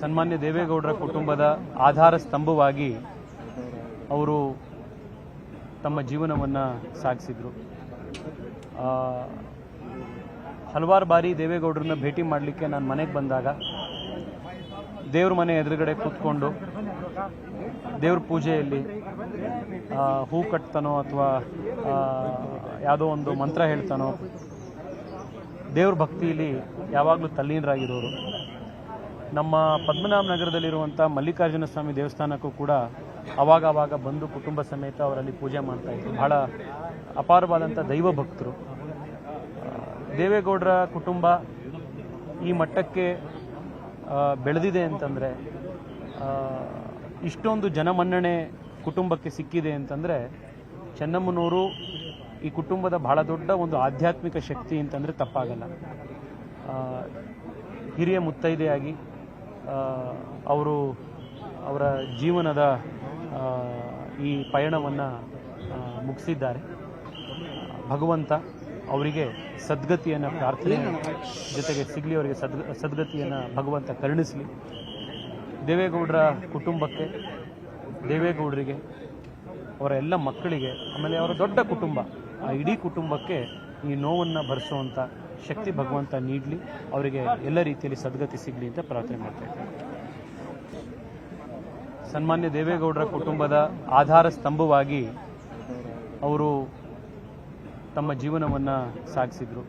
ಸನ್ಮಾನ್ಯ ದೇವೇಗೌಡರ ಕುಟುಂಬದ ಆಧಾರ ಸ್ತಂಭವಾಗಿ ಅವರು ತಮ್ಮ ಜೀವನವನ್ನು ಸಾಗಿಸಿದರು. ಹಲವಾರು ಬಾರಿ ದೇವೇಗೌಡರನ್ನ ಭೇಟಿ ಮಾಡಲಿಕ್ಕೆ ನಾನು ಮನೆಗೆ ಬಂದಾಗ ದೇವ್ರ ಮನೆ ಎದುರುಗಡೆ ಕೂತ್ಕೊಂಡು ದೇವ್ರ ಪೂಜೆಯಲ್ಲಿ ಹೂ ಕಟ್ತಾನೋ ಅಥವಾ ಯಾವುದೋ ಒಂದು ಮಂತ್ರ ಹೇಳ್ತಾನೋ ದೇವ್ರ ಭಕ್ತಿಯಲ್ಲಿ ಯಾವಾಗಲೂ ತಲ್ಲೀನರಾಗಿರೋರು. ನಮ್ಮ ಪದ್ಮನಾಭ ನಗರದಲ್ಲಿರುವಂಥ ಮಲ್ಲಿಕಾರ್ಜುನ ಸ್ವಾಮಿ ದೇವಸ್ಥಾನಕ್ಕೂ ಕೂಡ ಆವಾಗ ಬಂದು ಕುಟುಂಬ ಸಮೇತ ಅವರಲ್ಲಿ ಪೂಜೆ ಮಾಡ್ತಾಯಿದ್ರು. ಬಹಳ ಅಪಾರವಾದಂಥ ದೈವ ಭಕ್ತರು. ದೇವೇಗೌಡರ ಕುಟುಂಬ ಈ ಮಟ್ಟಕ್ಕೆ ಬೆಳೆದಿದೆ ಅಂತಂದರೆ, ಇಷ್ಟೊಂದು ಜನಮನ್ನಣೆ ಕುಟುಂಬಕ್ಕೆ ಸಿಕ್ಕಿದೆ ಅಂತಂದರೆ, ಚೆನ್ನಮ್ಮನವರು ಈ ಕುಟುಂಬದ ಬಹಳ ದೊಡ್ಡ ಒಂದು ಆಧ್ಯಾತ್ಮಿಕ ಶಕ್ತಿ ಅಂತಂದರೆ ತಪ್ಪಾಗಲ್ಲ. ಹಿರಿಯ ಮುತ್ತೈದೆಯಾಗಿ ಅವರು ಅವರ ಜೀವನದ ಈ ಪಯಣವನ್ನು ಮುಗಿಸಿದ್ದಾರೆ. ಭಗವಂತ ಅವರಿಗೆ ಸದ್ಗತಿಯನ್ನು ಪ್ರಾರ್ಥನೆ ಜೊತೆಗೆ ಸಿಗಲಿ, ಅವರಿಗೆ ಸದ್ಗತಿಯನ್ನು ಭಗವಂತ ಕರುಣಿಸಲಿ. ದೇವೇಗೌಡರ ಕುಟುಂಬಕ್ಕೆ, ದೇವೇಗೌಡರಿಗೆ, ಅವರ ಎಲ್ಲ ಮಕ್ಕಳಿಗೆ, ಆಮೇಲೆ ಅವರ ದೊಡ್ಡ ಕುಟುಂಬ, ಆ ಇಡೀ ಕುಟುಂಬಕ್ಕೆ ಈ ನೋವನ್ನು ಭರಿಸುವಂಥ ಶಕ್ತಿ ಭಗವಂತ ನೀಡಲಿ, ಅವರಿಗೆ ಎಲ್ಲ ರೀತಿಯಲ್ಲಿ ಸದ್ಗತಿ ಸಿಗಲಿ ಅಂತ ಪ್ರಾರ್ಥನೆ ಮಾಡ್ತಾ ಇದ್ದೇನೆ. ಸನ್ಮಾನ್ಯ ದೇವೇಗೌಡರ ಕುಟುಂಬದ ಆಧಾರ ಸ್ತಂಭವಾಗಿ ಅವರು ತಮ್ಮ ಜೀವನವನ್ನು ಸಾಗಿಸಿದರು.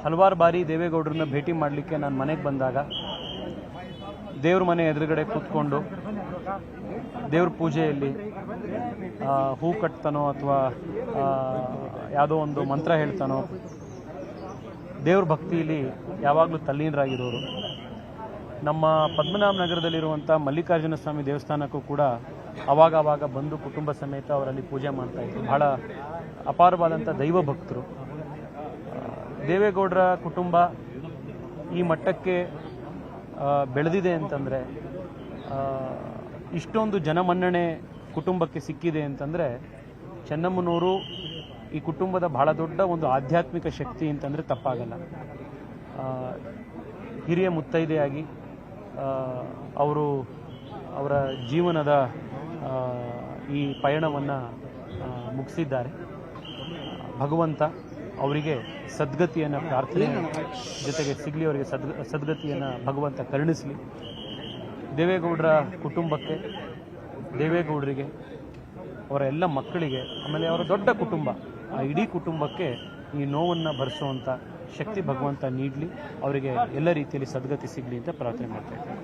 ಹಲವಾರು ಬಾರಿ ದೇವೇಗೌಡರನ್ನ ಭೇಟಿ ಮಾಡಲಿಕ್ಕೆ ನಾನು ಮನೆಗೆ ಬಂದಾಗ ದೇವ್ರ ಮನೆ ಎದುರುಗಡೆ ಕೂತ್ಕೊಂಡು ದೇವ್ರ ಪೂಜೆಯಲ್ಲಿ ಹೂ ಕಟ್ತಾನೋ ಅಥವಾ ಯಾವುದೋ ಒಂದು ಮಂತ್ರ ಹೇಳ್ತಾನೋ ದೇವ್ರ ಭಕ್ತಿಯಲ್ಲಿ ಯಾವಾಗಲೂ ತಲ್ಲೀನರಾಗಿರೋರು. ನಮ್ಮ ಪದ್ಮನಾಭ ನಗರದಲ್ಲಿರುವಂಥ ಮಲ್ಲಿಕಾರ್ಜುನ ಸ್ವಾಮಿ ದೇವಸ್ಥಾನಕ್ಕೂ ಕೂಡ ಆವಾಗ ಬಂದು ಕುಟುಂಬ ಸಮೇತ ಅವರಲ್ಲಿ ಪೂಜೆ ಮಾಡ್ತಾಯಿದ್ರು. ಬಹಳ ಅಪಾರವಾದಂಥ ದೈವ ಭಕ್ತರು. ದೇವೇಗೌಡರ ಕುಟುಂಬ ಈ ಮಟ್ಟಕ್ಕೆ ಬೆಳೆದಿದೆ ಅಂತಂದರೆ, ಇಷ್ಟೊಂದು ಜನಮನ್ನಣೆ ಕುಟುಂಬಕ್ಕೆ ಸಿಕ್ಕಿದೆ ಅಂತಂದರೆ, ಚೆನ್ನಮ್ಮನವರು ಈ ಕುಟುಂಬದ ಬಹಳ ದೊಡ್ಡ ಒಂದು ಆಧ್ಯಾತ್ಮಿಕ ಶಕ್ತಿ ಅಂತಂದರೆ ತಪ್ಪಾಗಲ್ಲ. ಹಿರಿಯ ಮುತ್ತೈದೆಯಾಗಿ ಅವರು ಅವರ ಜೀವನದ ಈ ಪಯಣವನ್ನು ಮುಗಿಸಿದ್ದಾರೆ. ಭಗವಂತ ಅವರಿಗೆ ಸದ್ಗತಿಯನ್ನು ಪ್ರಾರ್ಥನೆ ಜೊತೆಗೆ ಸಿಗಲಿ, ಅವರಿಗೆ ಸದ್ಗತಿಯನ್ನು ಭಗವಂತ ಕರುಣಿಸಲಿ. ದೇವೇಗೌಡರ ಕುಟುಂಬಕ್ಕೆ, ದೇವೇಗೌಡರಿಗೆ, ಅವರ ಎಲ್ಲ ಮಕ್ಕಳಿಗೆ, ಆಮೇಲೆ ಅವರ ದೊಡ್ಡ ಕುಟುಂಬ, ಆ ಇಡೀ ಕುಟುಂಬಕ್ಕೆ ಈ ನೋವನ್ನು ಭರಿಸುವಂಥ ಶಕ್ತಿ ಭಗವಂತ ನೀಡಲಿ, ಅವರಿಗೆ ಎಲ್ಲ ರೀತಿಯಲ್ಲಿ ಸದ್ಗತಿ ಸಿಗಲಿ ಅಂತ ಪ್ರಾರ್ಥನೆ ಮಾಡ್ತಾ ಇದ್ದೇನೆ.